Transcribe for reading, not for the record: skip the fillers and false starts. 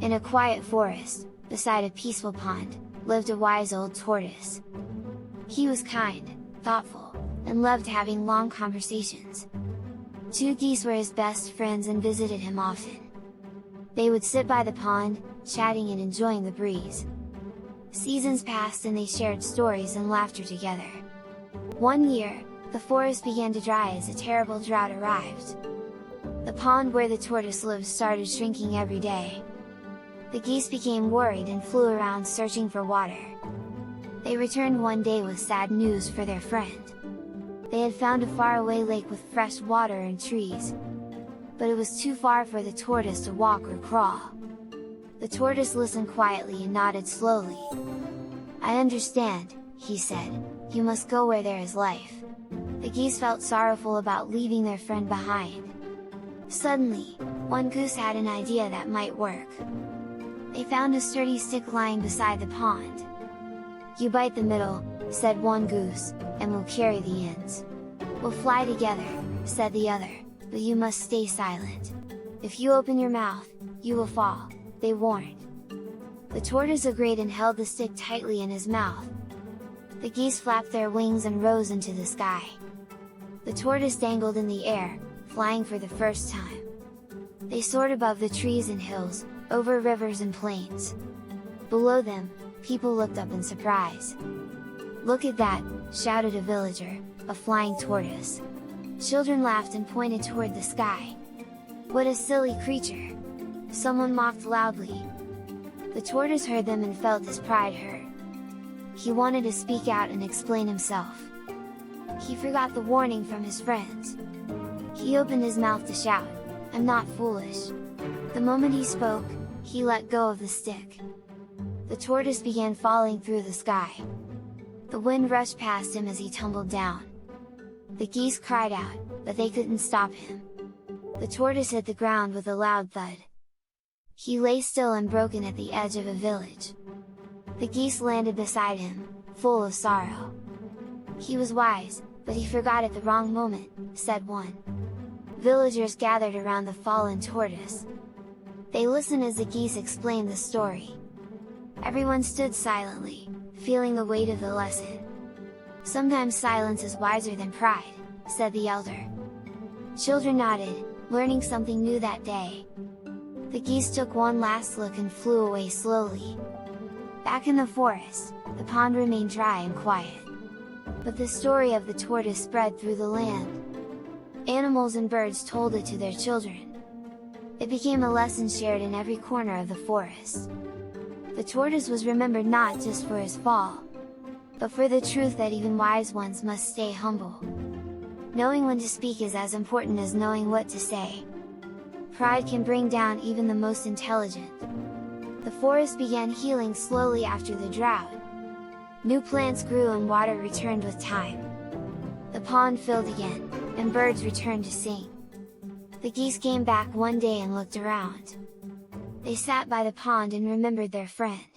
In a quiet forest, beside a peaceful pond, lived a wise old tortoise. He was kind, thoughtful, and loved having long conversations. Two geese were his best friends and visited him often. They would sit by the pond, chatting and enjoying the breeze. Seasons passed and they shared stories and laughter together. One year, the forest began to dry as a terrible drought arrived. The pond where the tortoise lived started shrinking every day. The geese became worried and flew around searching for water. They returned one day with sad news for their friend. They had found a faraway lake with fresh water and trees. But it was too far for the tortoise to walk or crawl. The tortoise listened quietly and nodded slowly. "I understand," he said, "you must go where there is life." The geese felt sorrowful about leaving their friend behind. Suddenly, one goose had an idea that might work. They found a sturdy stick lying beside the pond. "You bite the middle," said one goose, "and we'll carry the ends." "We'll fly together," said the other, "but you must stay silent. If you open your mouth, you will fall," they warned. The tortoise agreed and held the stick tightly in his mouth. The geese flapped their wings and rose into the sky. The tortoise dangled in the air, flying for the first time. They soared above the trees and hills, over rivers and plains. Below them, people looked up in surprise. "Look at that!" shouted a villager, "a flying tortoise!" Children laughed and pointed toward the sky. "What a silly creature!" someone mocked loudly. The tortoise heard them and felt his pride hurt. He wanted to speak out and explain himself. He forgot the warning from his friends. He opened his mouth to shout, "I'm not foolish." The moment he spoke, he let go of the stick. The tortoise began falling through the sky. The wind rushed past him as he tumbled down. The geese cried out, but they couldn't stop him. The tortoise hit the ground with a loud thud. He lay still and broken at the edge of a village. The geese landed beside him, full of sorrow. "He was wise, but he forgot at the wrong moment," said one. Villagers gathered around the fallen tortoise. They listened as the geese explained the story. Everyone stood silently, feeling the weight of the lesson. "Sometimes silence is wiser than pride," said the elder. Children nodded, learning something new that day. The geese took one last look and flew away slowly. Back in the forest, the pond remained dry and quiet. But the story of the tortoise spread through the land. Animals and birds told it to their children. It became a lesson shared in every corner of the forest. The tortoise was remembered not just for his fall, but for the truth that even wise ones must stay humble. Knowing when to speak is as important as knowing what to say. Pride can bring down even the most intelligent. The forest began healing slowly after the drought. New plants grew and water returned with time. The pond filled again, and birds returned to sing. The geese came back one day and looked around. They sat by the pond and remembered their friend.